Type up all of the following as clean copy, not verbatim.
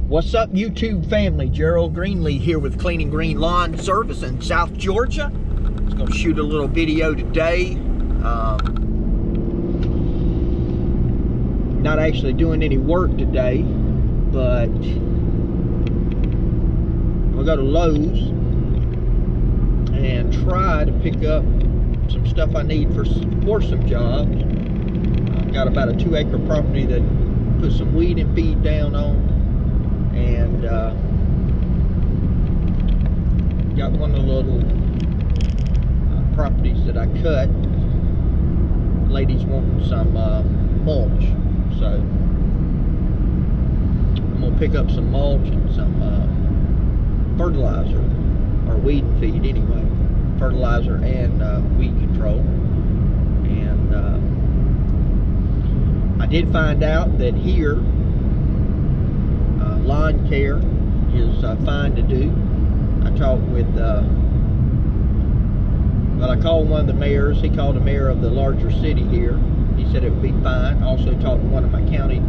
What's up, YouTube family? Gerald Greenlee here with Clean and Green Lawn Service in South Georgia. I was going to shoot a little video today. Not actually doing any work today, but we'll go to Lowe's and try to pick up some stuff I need for some jobs. I've got about a 2-acre property that put some weed and feed down on. And got one of the little properties that I cut. Ladies wanting some mulch, so I'm gonna pick up some mulch and some fertilizer, or weed and feed anyway, fertilizer and weed control. And I did find out that here lawn care is fine to do. I talked with, well, I called one of the mayors. He called the mayor of the larger city here. He said it would be fine. Also talked to one of my county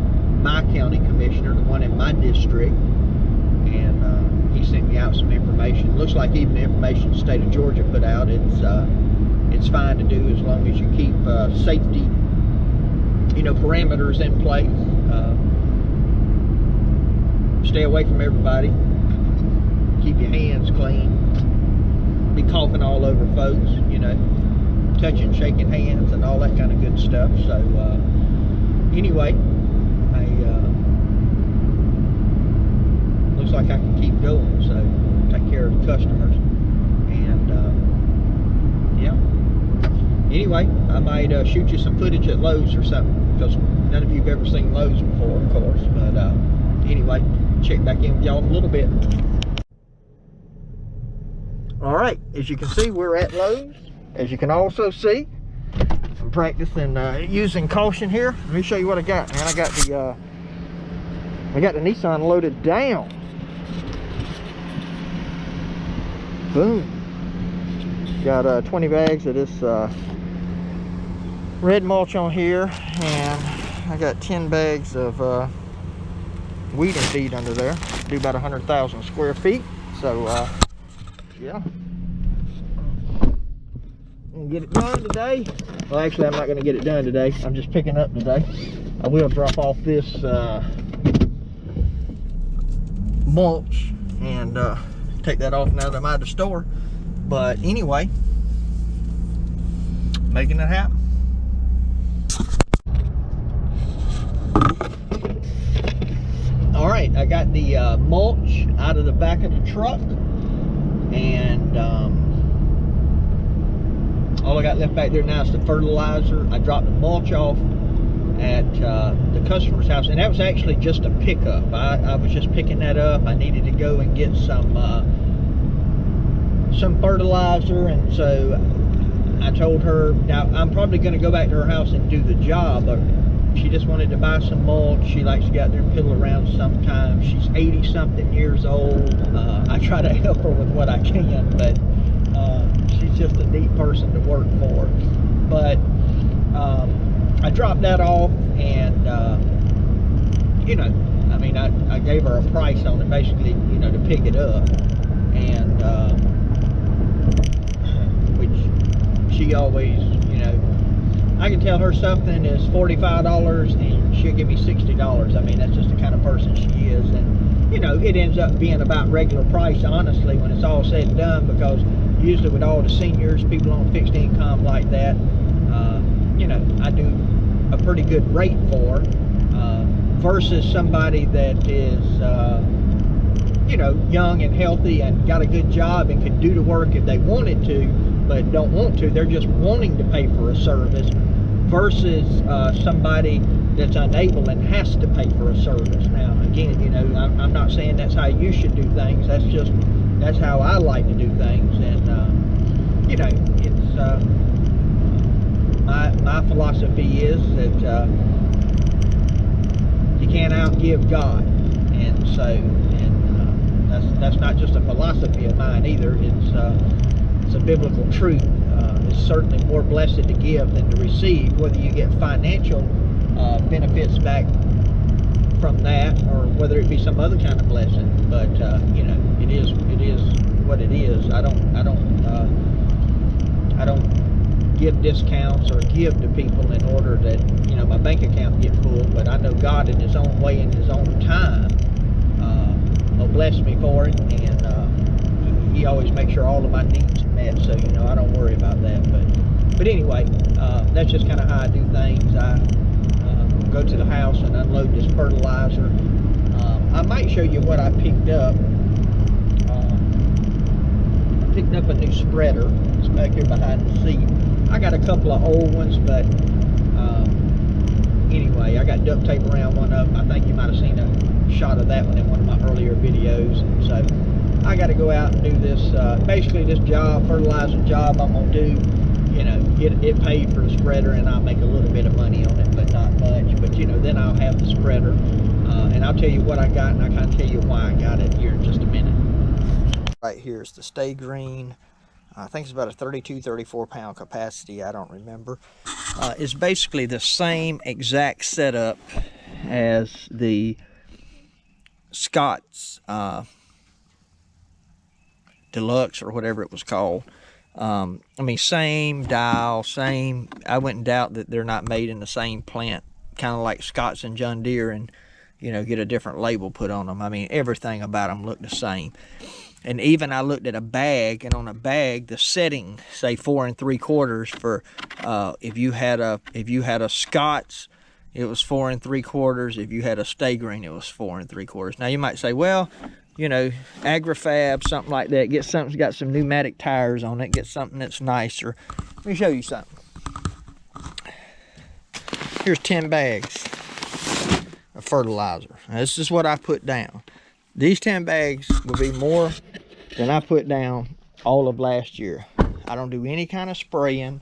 commissioner, the one in my district, and he sent me out some information. Looks like even the information the state of Georgia put out, it's fine to do as long as you keep safety, parameters in place. Stay away from everybody. Keep your hands clean. Be coughing all over folks, touching, shaking hands and all that kind of good stuff. So anyway, looks like I can keep going, so take care of the customers. And yeah, anyway, I might shoot you some footage at Lowe's or something, because none of you have ever seen Lowe's before, of course. But anyway, check back in with y'all in a little bit. All right, as you can see, we're at Lowe's. As you can also see, I'm practicing using caution here. Let me show you what I got, man. I got the Nissan loaded down. Boom. Got 20 bags of this red mulch on here, and I got 10 bags of weed and feed under there. Do about 100,000 square feet. So yeah, and get it done today. Well, actually, I'm not going to get it done today. I'm just picking up today. I will drop off this mulch and take that off now that I'm out of the store. But anyway, making it happen. All right, I got the mulch out of the back of the truck, and all I got left back there now is the fertilizer. I dropped the mulch off at the customer's house, and that was actually just a pickup. I was just picking that up. I needed to go and get some fertilizer, and so I told her, now I'm probably going to go back to her house and do the job, but she just wanted to buy some mulch. She likes to get out there and piddle around sometimes. She's 80-something years old. I try to help her with what I can, but she's just a neat person to work for. But I dropped that off, and I gave her a price on it, basically, to pick it up, and which she always, I can tell her something is $45 and she'll give me $60. I mean, that's just the kind of person she is. And, it ends up being about regular price, honestly, when it's all said and done, because usually with all the seniors, people on fixed income like that, I do a pretty good rate for, versus somebody that is, young and healthy and got a good job and can do the work if they wanted to, but don't want to. They're just wanting to pay for a service, versus somebody that's unable and has to pay for a service. Now, again, I'm not saying that's how you should do things. That's how I like to do things. And it's my philosophy is that you can't outgive God, and so that's not just a philosophy of mine either. It's a biblical truth. It's certainly more blessed to give than to receive, whether you get financial benefits back from that, or whether it be some other kind of blessing. But you know, it is what it is. I don't give discounts or give to people in order that, you know, my bank account get full. But I know God in his own way, in his own time, will bless me for it, and he always makes sure all of my needs are met. So, you know, I don't worry about that. But anyway, that's just kind of how I do things. I go to the house and unload this fertilizer. I might show you what I picked up. I picked up a new spreader. It's back here behind the seat. I got a couple of old ones, but anyway, I got duct tape around one of them. I think you might have seen a shot of that one in one of my earlier videos. And so I got to go out and do this, basically this job, fertilizing job I'm going to do, you know, get it paid for the spreader, and I'll make a little bit of money on it, but not much. But, you know, then I'll have the spreader, and I'll tell you what I got, and I kind of tell you why I got it here in just a minute. Right here is the Stay Green. I think it's about a 32, 34 pound capacity. I don't remember. It's basically the same exact setup as the Scott's Deluxe, or whatever it was called. I mean, same dial, same. I wouldn't doubt that they're not made in the same plant, kind of like Scott's and John Deere, and, you know, get a different label put on them. I mean, everything about them looked the same. And even I looked at a bag, and on a bag, the setting, say 4 3/4 for if you had a Scott's, it was 4 3/4. If you had a Stay Green, it was 4 3/4. Now you might say, well, you know, AgriFab, something like that. Get something that's got some pneumatic tires on it. Get something that's nicer. Let me show you something. Here's 10 bags of fertilizer. Now, this is what I put down. These 10 bags will be more than I put down all of last year. I don't do any kind of spraying.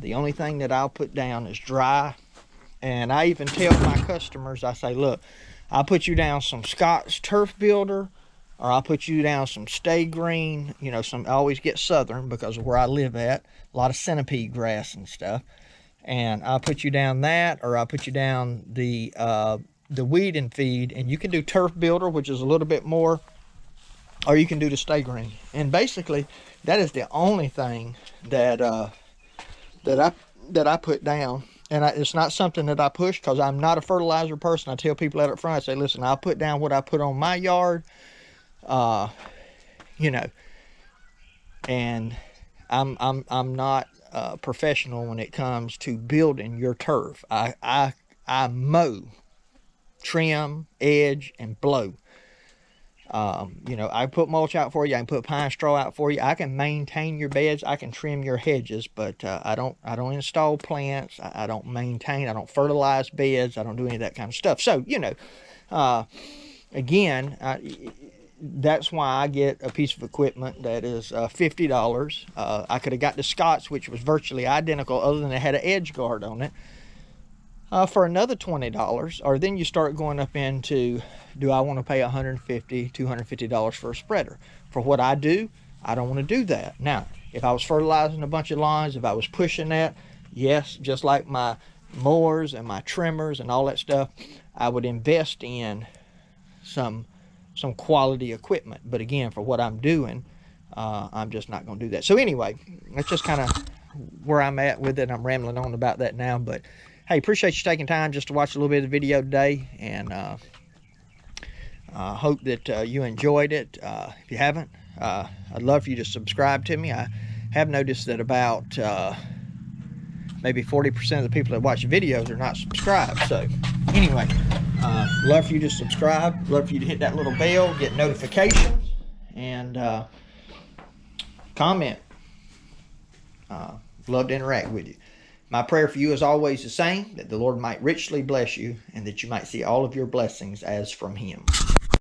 The only thing that I'll put down is dry. And I even tell my customers, I say, look, I'll put you down some Scott's Turf Builder, or I'll put you down some Stay Green. You know, I always get Southern because of where I live at. A lot of centipede grass and stuff. And I'll put you down that, or I'll put you down the Weed and Feed, and you can do Turf Builder, which is a little bit more, or you can do the Stay Green. And basically, that is the only thing that I put down. And it's not something that I push, because I'm not a fertilizer person. I tell people that up front. I say, listen, I'll put down what I put on my yard, you know. And I'm not professional when it comes to building your turf. I mow, trim, edge, and blow. You know, I put mulch out for you. I can put pine straw out for you. I can maintain your beds. I can trim your hedges, but I don't install plants. I don't maintain. I don't fertilize beds. I don't do any of that kind of stuff. So, you know, again, that's why I get a piece of equipment that is $50. I could have got the Scott's, which was virtually identical, other than it had an edge guard on it, for another $20. Or then you start going up into, do I want to pay $150, $250 for a spreader? For what I do, I don't want to do that. Now, if I was fertilizing a bunch of lawns, if I was pushing that, yes, just like my mowers and my trimmers and all that stuff, I would invest in some quality equipment. But again, for what I'm doing, I'm just not going to do that. So anyway, that's just kind of where I'm at with it. I'm rambling on about that now, but hey, appreciate you taking time just to watch a little bit of the video today, and hope that you enjoyed it. If you haven't, I'd love for you to subscribe to me. I have noticed that about maybe 40% of the people that watch videos are not subscribed. So anyway, love for you to subscribe, love for you to hit that little bell, get notifications, and comment. Love to interact with you. My prayer for you is always the same, that the Lord might richly bless you, and that you might see all of your blessings as from Him.